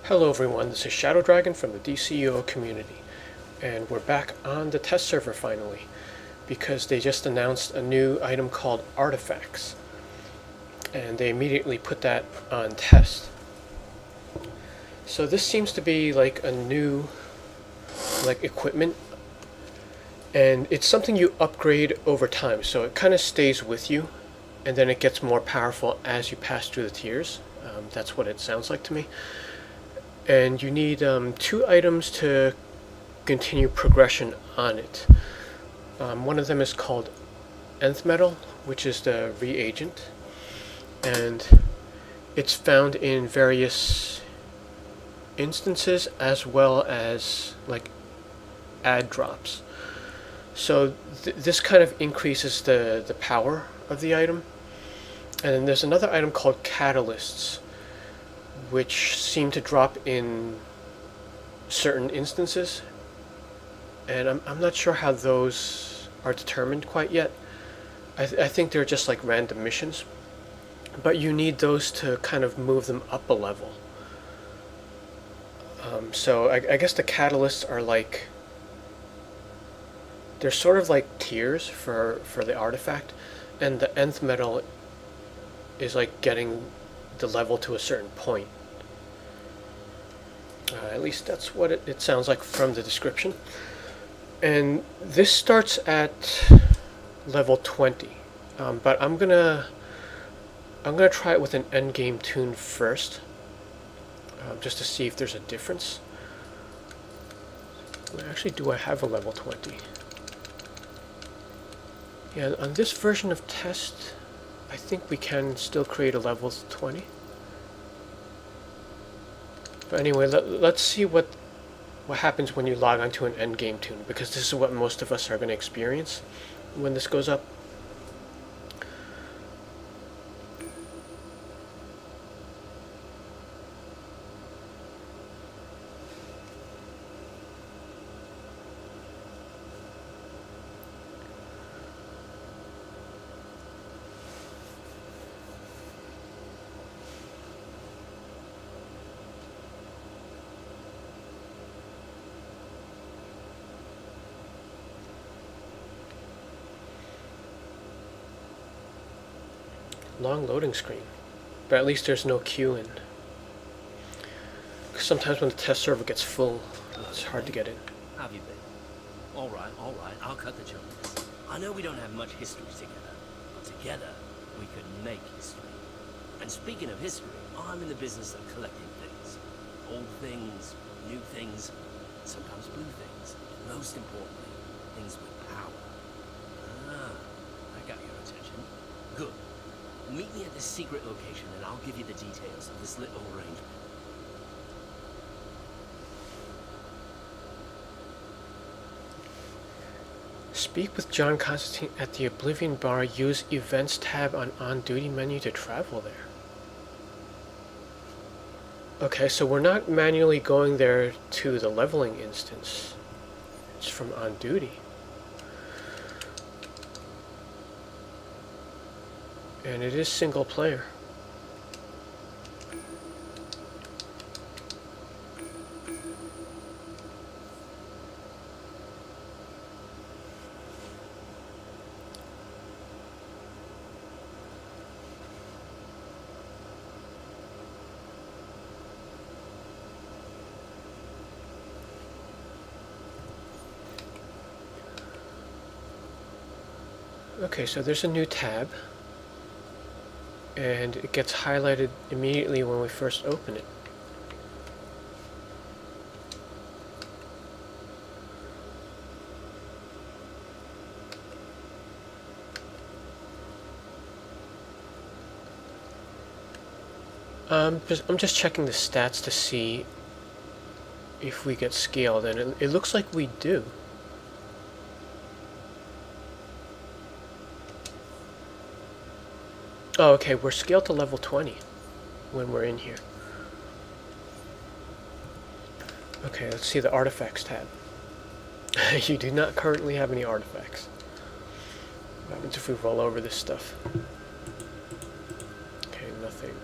Hello everyone, this is Shadow Dragon from the DCUO community, and we're back on the test server finally, because they just announced a new item called Artifacts, and they immediately put that on test. So this seems to be like a new equipment, and it's something you upgrade over time, so it kind of stays with you, and then it gets more powerful as you pass through the tiers. That's what it sounds like to me. And you need 2 items to continue progression on it. One of them is called Nth Metal, which is the reagent, and it's found in various instances as well as like add drops. So this kind of increases the power of the item. And then there's another item called Catalysts, which seem to drop in certain instances, and I'm not sure how those are determined quite yet. I think they're just like random missions, but you need those to kind of move them up a level. So I guess the catalysts are like, they're sort of like tiers for the artifact, and the nth metal is like getting the level to a certain point. At least that's what it sounds like from the description. And this starts at level 20, but I'm gonna try it with an endgame tune first, just to see if there's a difference. Actually, do I have a level 20? Yeah, on this version of test, I think we can still create a level 20. But anyway, let's see what happens when you log onto an endgame tune, because this is what most of us are going to experience when this goes up. Long loading screen, but at least there's no queuing. Sometimes when the test server gets full, it's hard to get in. How have you been? All right, I'll cut the joke. I know we don't have much history together, but together we could make history. And speaking of history, I'm in the business of collecting things. Old things, new things, sometimes blue things, and most importantly, things with power. Ah, I got your attention. Good. Meet me at this secret location and I'll give you the details of this little arrangement. Speak with John Constantine at the Oblivion Bar. Use Events tab on duty menu to travel there. Okay, so we're not manually going there to the leveling instance. It's from on duty. And it is single player. Okay, so there's a new tab, and it gets highlighted immediately when we first open it. I'm just checking the stats to see if we get scaled, and it looks like we do. Oh, okay, we're scaled to level 20 when we're in here. Okay, let's see the artifacts tab. You do not currently have any artifacts. What happens if we roll over this stuff? Okay, nothing.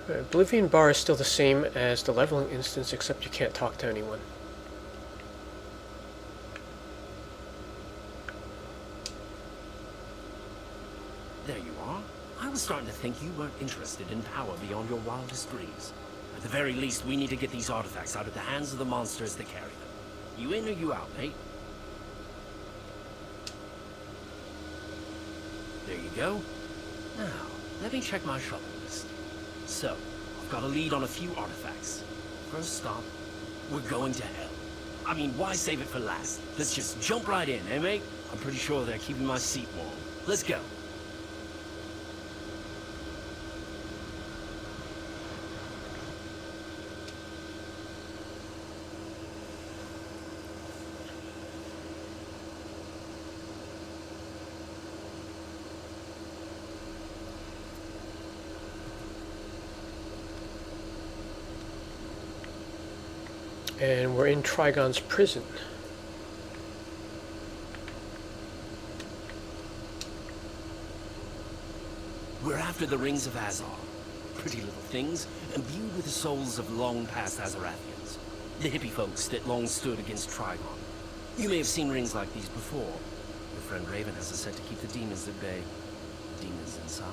Oblivion bar is still the same as the leveling instance, except you can't talk to anyone. There you are. I was starting to think you weren't interested in power beyond your wildest dreams. At the very least, we need to get these artifacts out of the hands of the monsters that carry them. You in or you out, mate? There you go. Now, let me check my shopping list. So, I've got a lead on a few artifacts. First stop, we're going to hell. I mean, why save it for last? Let's just jump right in, eh, mate? I'm pretty sure they're keeping my seat warm. Let's go. And we're in Trigon's prison. We're after the rings of Azar. Pretty little things, imbued with the souls of long-past Azarathians. The hippie folks that long stood against Trigon. You may have seen rings like these before. Your friend Raven has a set to keep the demons at bay. Demons inside.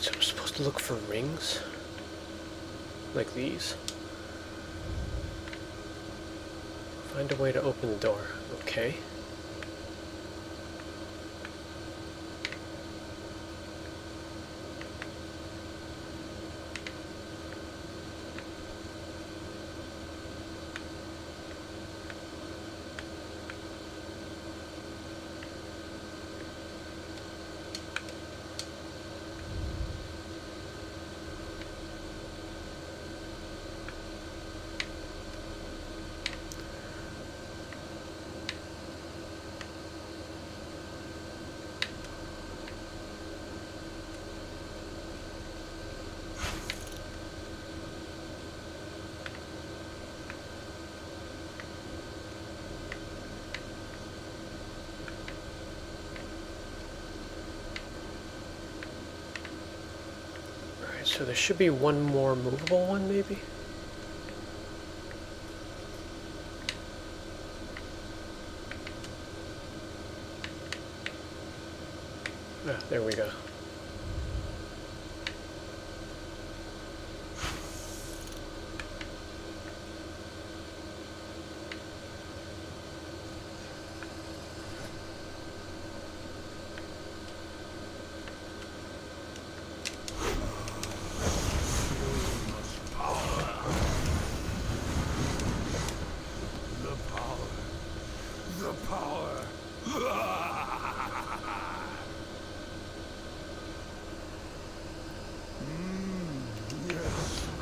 So I'm supposed to look for rings like these. Find a way to open the door. Okay. So there should be one more movable one, maybe? Ah, there we go.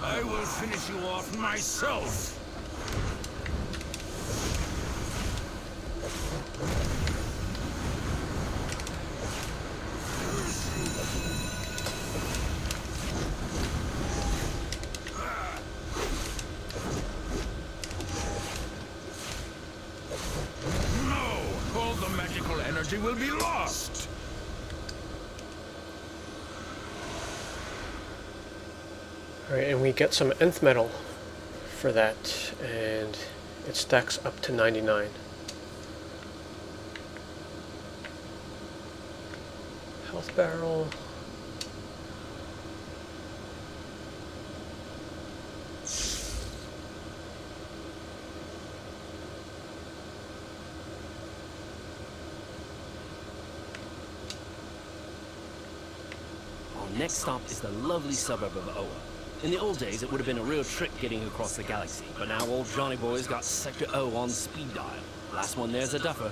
I will finish you off myself! No! All the magical energy will be lost! Alright, and we get some Nth Metal for that, and it stacks up to 99. Health barrel. Our next stop is the lovely suburb of Oa. In the old days, it would have been a real trick getting across the galaxy, but now old Johnny Boy's got Sector O on speed dial. Last one there's a duffer.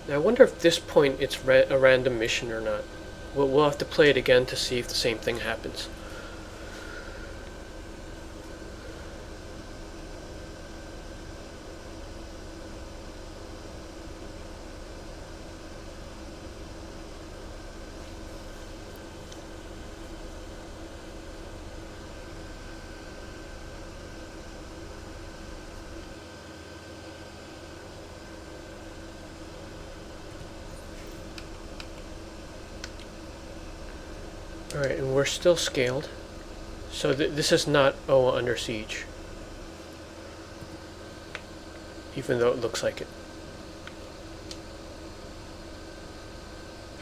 Now I wonder if this point it's a random mission or not. We'll have to play it again to see if the same thing happens. Alright, and we're still scaled. So this is not Oa under siege. Even though it looks like it.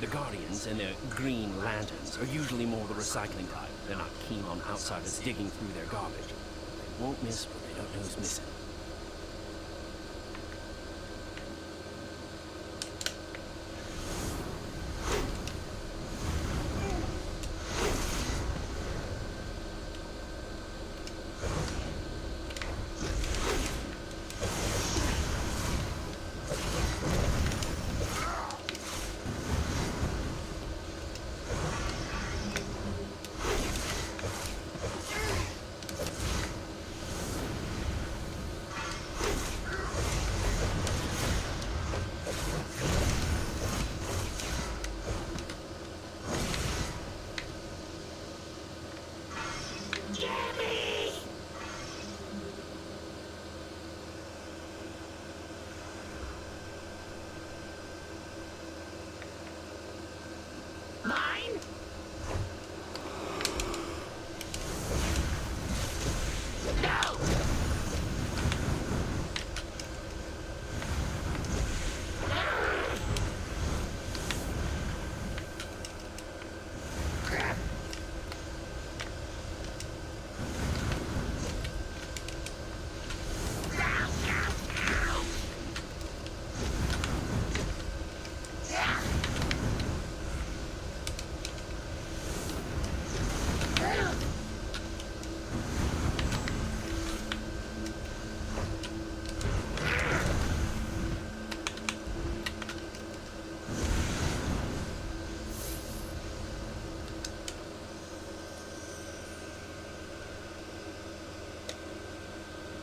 The Guardians and their green lanterns are usually more the recycling type. They're not keen on outsiders digging through their garbage. They won't miss what they don't know is missing.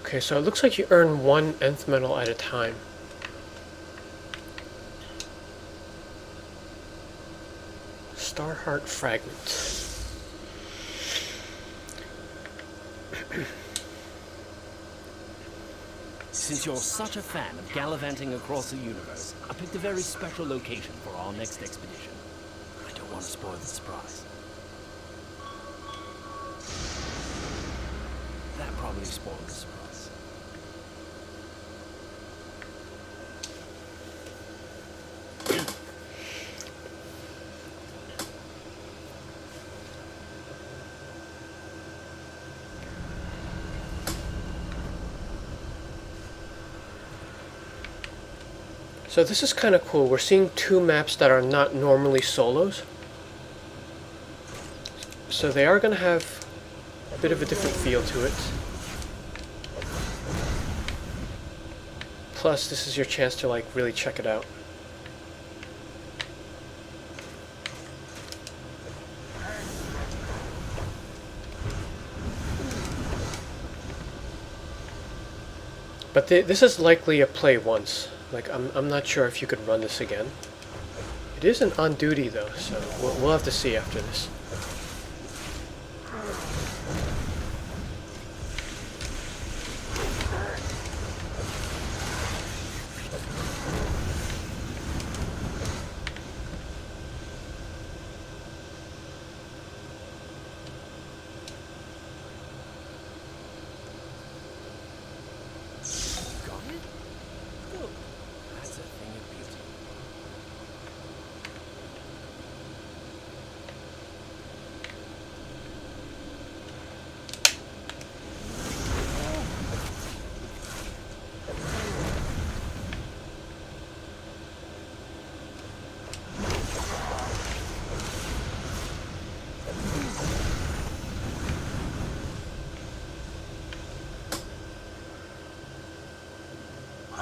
Okay, so it looks like you earn one Nth Metal at a time. Starheart Fragment. Since you're such a fan of gallivanting across the universe, I picked a very special location for our next expedition. I don't want to spoil the surprise. That probably spoiled the surprise. So this is kind of cool. We're seeing two maps that are not normally solos. So they are going to have a bit of a different feel to it. Plus, this is your chance to like really check it out. But this is likely a play once. Like, I'm not sure if you could run this again. It isn't on duty though, so we'll have to see after this.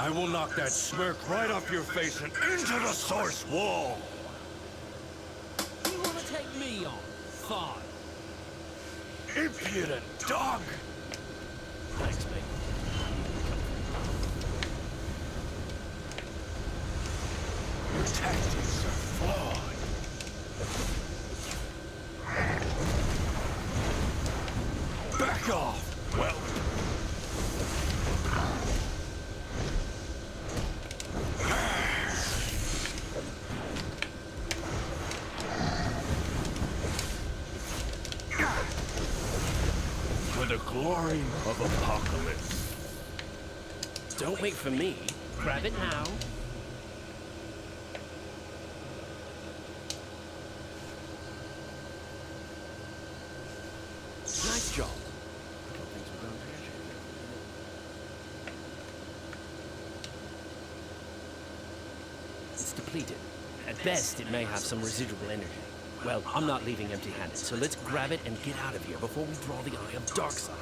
I will knock that smirk right off your face and into the source wall! You wanna take me on? Fine. Impudent dog! Thanks, mate. Your tactics are flawed. Back off! Well... For the glory of Apocalypse. Don't wait for me. Grab it now. Nice job. It's depleted. At best, it may have some residual energy. Well, I'm not leaving empty-handed, so let's grab it and get out of here before we draw the eye of Darkseid.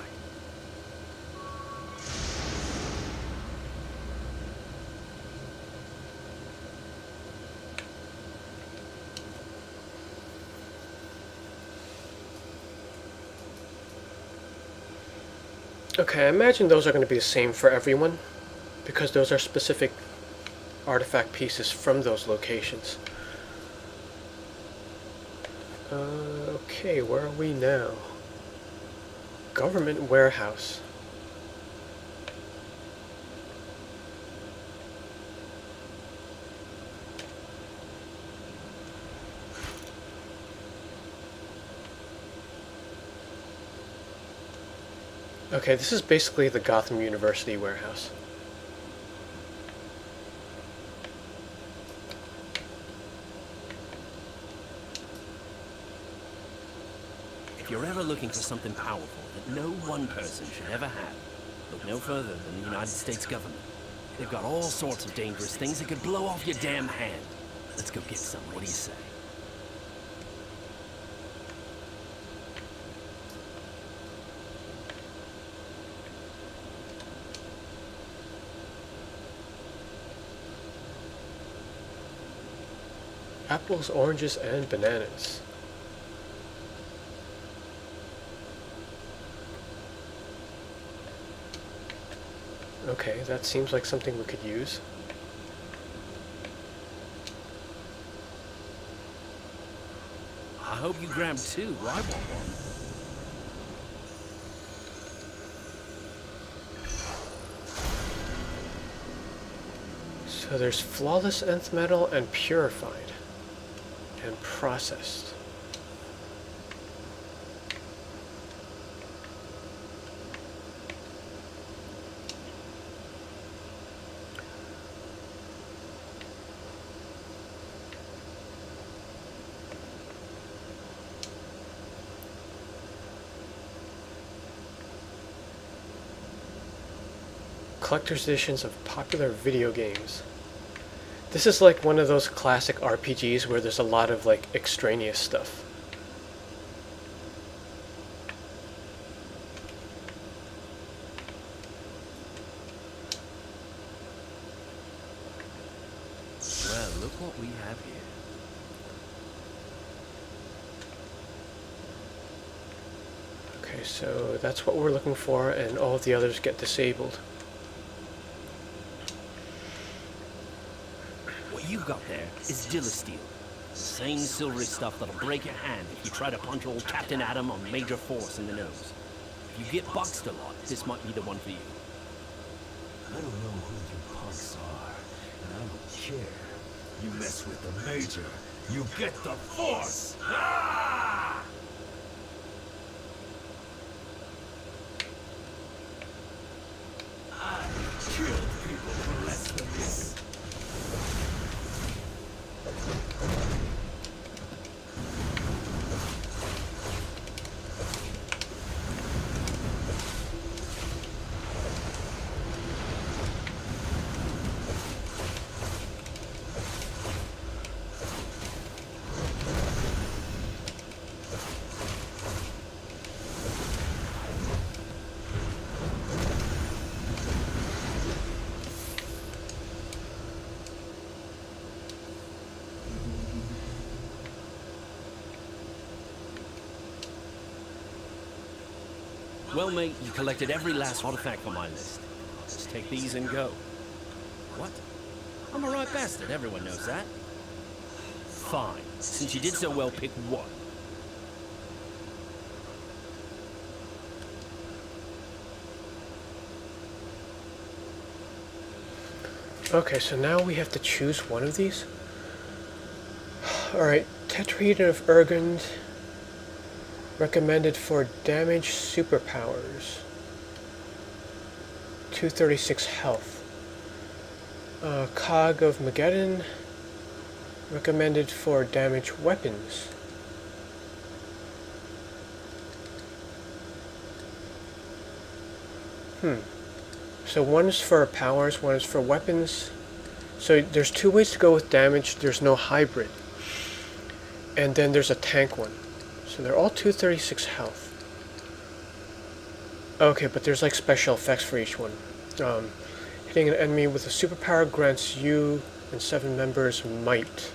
Okay, I imagine those are going to be the same for everyone, because those are specific artifact pieces from those locations. Okay, where are we now? Government warehouse. Okay, this is basically the Gotham University warehouse. If you're ever looking for something powerful that no one person should ever have, look no further than the United States government. They've got all sorts of dangerous things that could blow off your damn hand. Let's go get some, what do you say? Apples, oranges, and bananas. Okay, that seems like something we could use. I hope you grab two. I want one. So there's flawless Nth Metal and purified and processed. Collector's editions of popular video games. This is like one of those classic RPGs where there's a lot of like extraneous stuff. Well, look what we have here. Okay, so that's what we're looking for, and all of the others get disabled. What you've got there is Steel. The same silvery stuff that'll break your hand if you try to punch old Captain Atom on major force in the nose. If you get boxed a lot, this might be the one for you. I don't know who you punks are, and I don't care. You mess with the Major, you get the Force! Ah! I killed people for less than this. Well, mate, you collected every last artifact on my list. Just take these and go. What? I'm a right bastard, everyone knows that. Fine. Since you did so well, pick one. Okay, so now we have to choose one of these. Alright, tetrahedron of Urgund, recommended for damage superpowers. 236 health. Cog of Mageddon, recommended for damage weapons. So one is for powers, one is for weapons. So there's two ways to go with damage. There's no hybrid. And then there's a tank one. So they're all 236 health. Okay, but there's like special effects for each one. Hitting an enemy with a superpower grants you and 7 members might.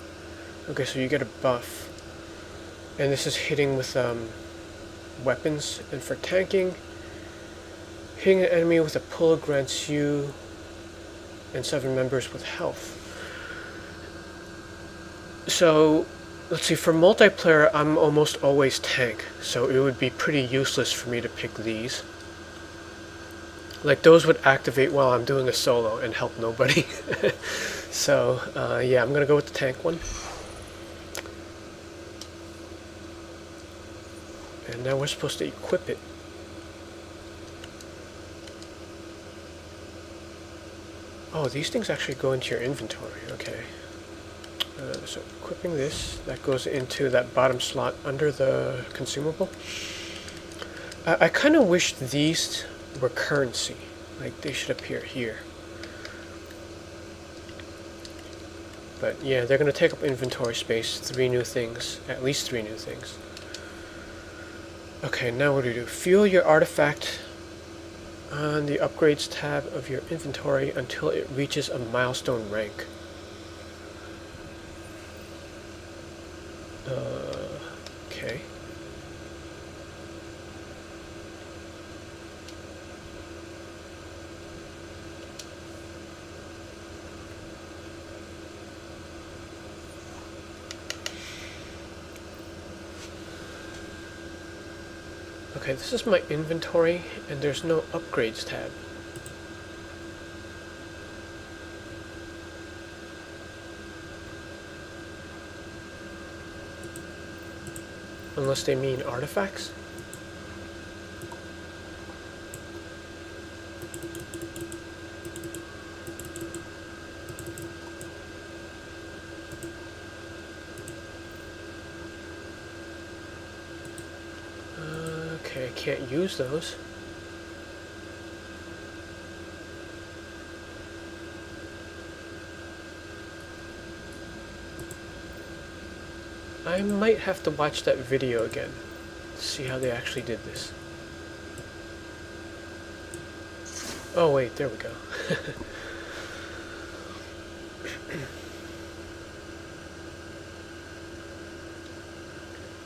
Okay, so you get a buff. And this is hitting with weapons. And for tanking, hitting an enemy with a pull grants you and 7 members with health. So, let's see, for multiplayer, I'm almost always tank. So it would be pretty useless for me to pick these. Like, those would activate while I'm doing a solo and help nobody. So, yeah, I'm going to go with the tank one. And now we're supposed to equip it. Oh, these things actually go into your inventory. Okay. So equipping this, that goes into that bottom slot under the consumable. I kind of wish these were currency. Like, they should appear here. But yeah, they're going to take up inventory space. 3 new things. At least 3 new things. Okay, now what do you do? Fuel your artifact on the upgrades tab of your inventory until it reaches a milestone rank. Okay. Okay, this is my inventory, and there's no upgrades tab. Unless they mean artifacts. Okay, I can't use those. I might have to watch that video again to see how they actually did this. Oh wait, there we go.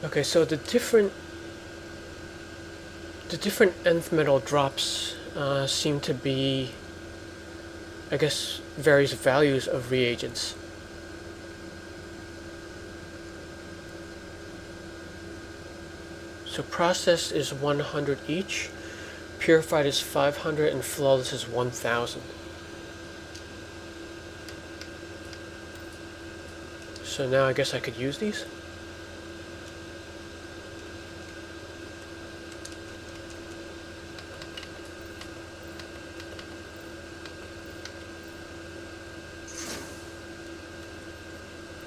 Okay, so the different Nth Metal drops seem to be, I guess, various values of reagents. So processed is 100 each, purified is 500, and flawless is 1000. So now I guess I could use these?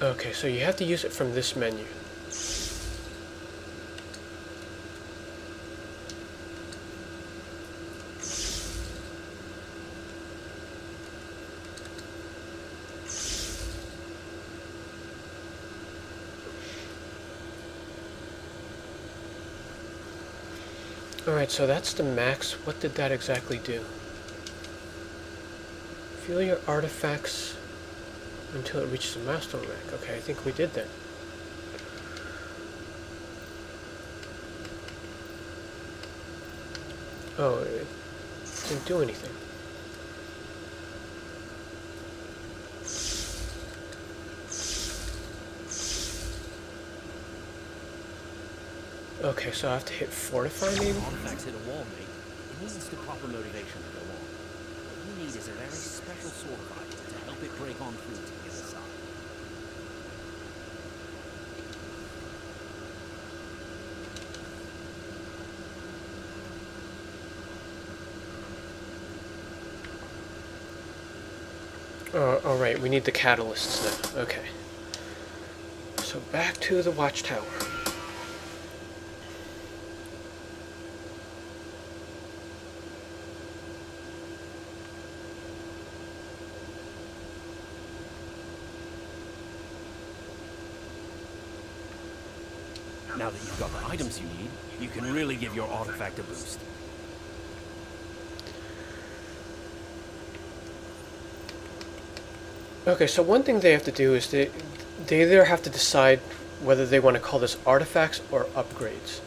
Okay, so you have to use it from this menu. Alright, so that's the max. What did that exactly do? Fuel your artifacts until it reaches a milestone rank. Okay, I think we did that. Oh, it didn't do anything. Okay, so I have to hit fortify maybe? Artifacts hit a wall, mate. It needs the proper motivation to go on. What you need is a very special sort of item to help it break on through to the other side. Alright, we need the catalysts now. Okay. So back to the watchtower. Now that you've got the items you need, you can really give your artifact a boost. Okay, so one thing they have to do is they either have to decide whether they want to call this artifacts or upgrades.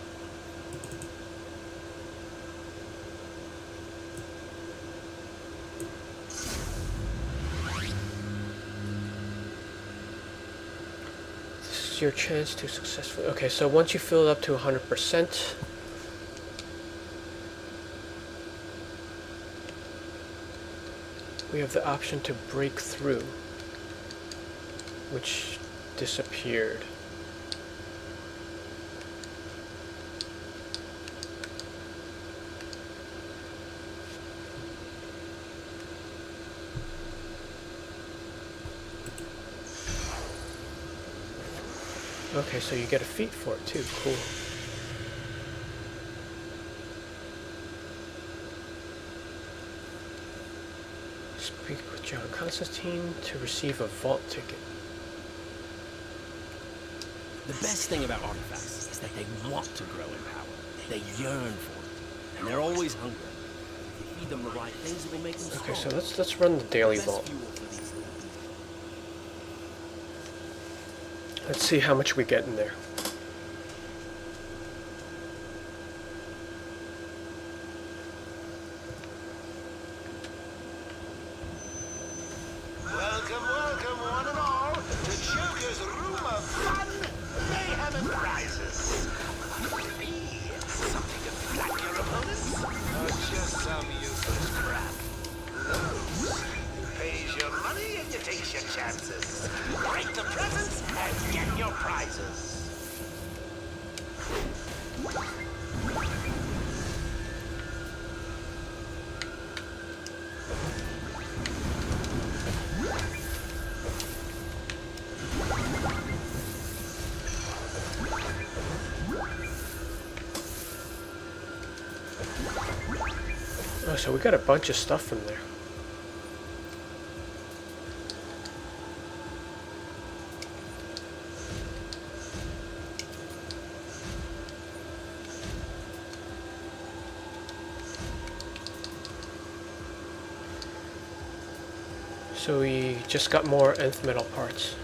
This is your chance to successfully... Okay, so once you fill it up to 100%, we have the option to break through, which disappeared. Okay, so you get a feat for it too. Cool. Speak with John Constantine to receive a vault ticket. The best thing about artifacts is that they want to grow in power. They yearn for it, and they're always hungry. If you feed them the right things, it will make them Okay, strong. so let's run the daily Best vault. fuel for these little people. Let's see how much we get in there. Welcome, welcome, one and all, to Joker's Room of Fun, Mayhem, and Prizes. What could it be? Something to flatten your opponents? Or just some useless crap? Lose. You pays your money and you takes your chances. Break the presents and get your prizes. Oh, so we got a bunch of stuff from there. So we just got more Nth Metal parts.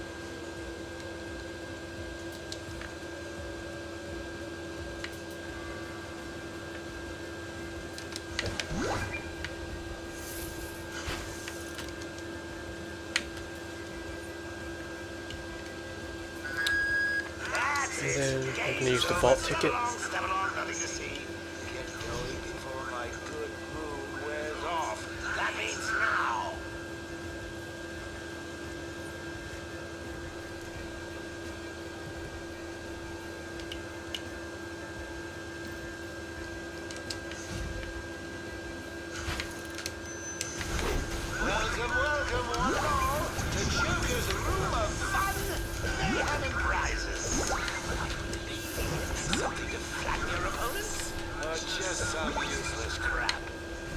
That's And it. then we're Game going to use the over. vault Step ticket. along, nothing to see. Get going before my good mood wears off. That means now. Welcome, welcome, one and all, to Joker's Room of Fun, Mayhem, and Prizes. What could it be? Something to flatten your opponents? Or just some useless crap?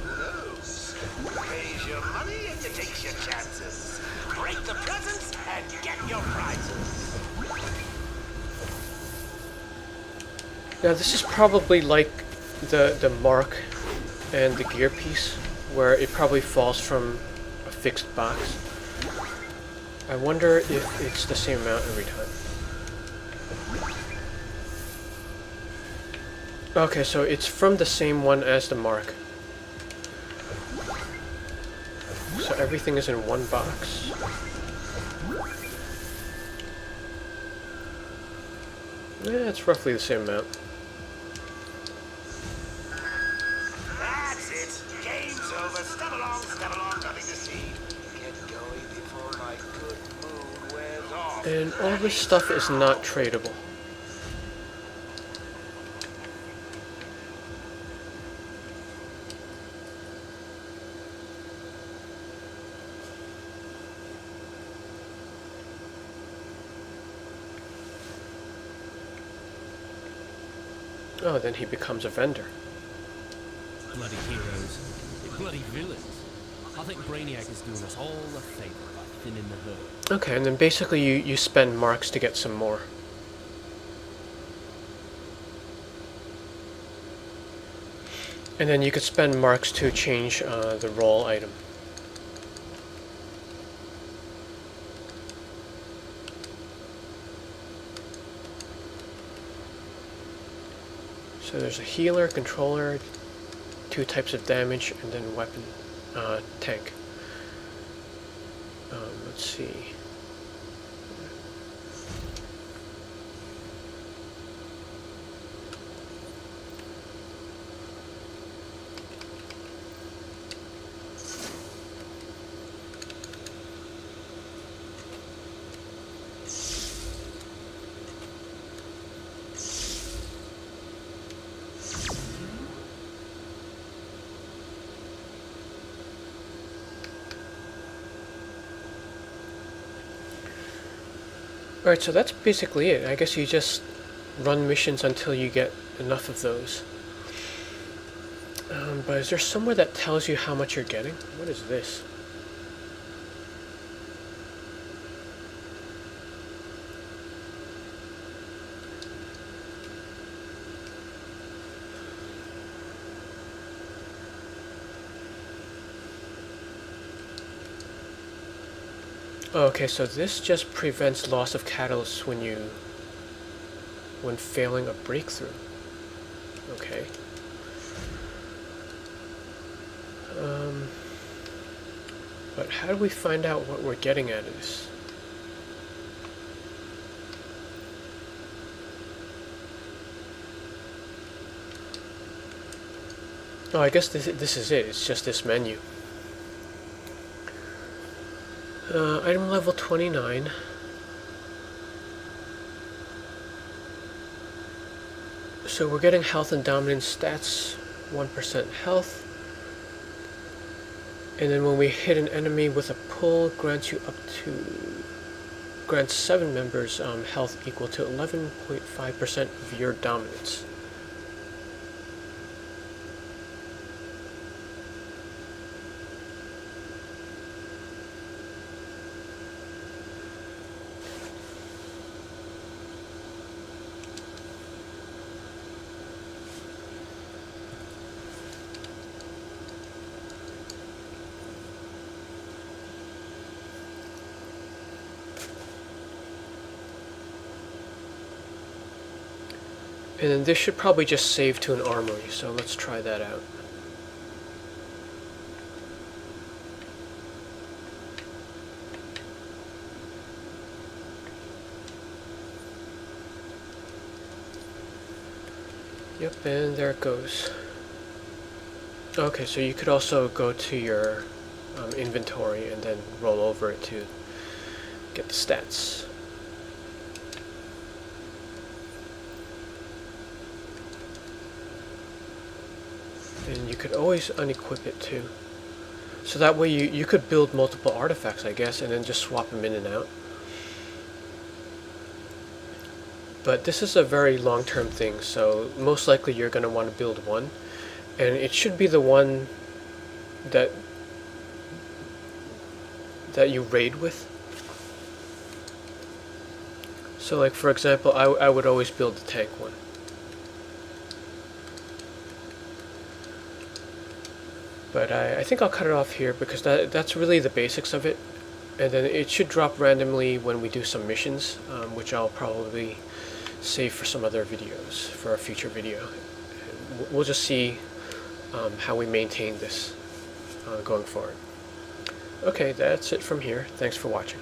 Who knows? You pays your money and you takes your chances. Break the presents and get your prizes. Now this is probably like the mark and the gear piece, where it probably falls from a fixed box. I wonder if it's the same amount every time. Okay, so it's from the same one as the mark. So everything is in one box. Yeah, it's roughly the same amount. That's it. Game's over. Step along, nothing to see. Get going before my good mood wears off. And all this stuff is not tradable. Oh, then he becomes a vendor. Bloody heroes. Bloody villains. I think Brainiac is doing us all a favor by thinning the herd. Okay, and then basically you spend marks to get some more. And then you could spend marks to change the role item. So there's a healer, controller, 2 types of damage, and then weapon, tank. Let's see. Alright, so that's basically it. I guess you just run missions until you get enough of those. But is there somewhere that tells you how much you're getting? What is this? Okay, so this just prevents loss of catalyst when failing a breakthrough. Okay. But how do we find out what we're getting out of this? Oh, I guess this is it. It's just this menu. Item level 29. So we're getting health and dominance stats, 1% health. And then when we hit an enemy with a pull, grants 7 members health equal to 11.5% of your dominance. And then this should probably just save to an armory, so let's try that out. Yep, and there it goes. Okay, so you could also go to your inventory and then roll over it to get the stats. And you could always unequip it too. So that way you could build multiple artifacts, I guess, and then just swap them in and out. But this is a very long-term thing, so most likely you're going to want to build one. And it should be the one that you raid with. So like for example, I would always build the tank one. But I think I'll cut it off here because that's really the basics of it. And then it should drop randomly when we do some missions, which I'll probably save for some other videos, for a future video. we'll just see how we maintain this going forward. Okay, that's it from here. Thanks for watching.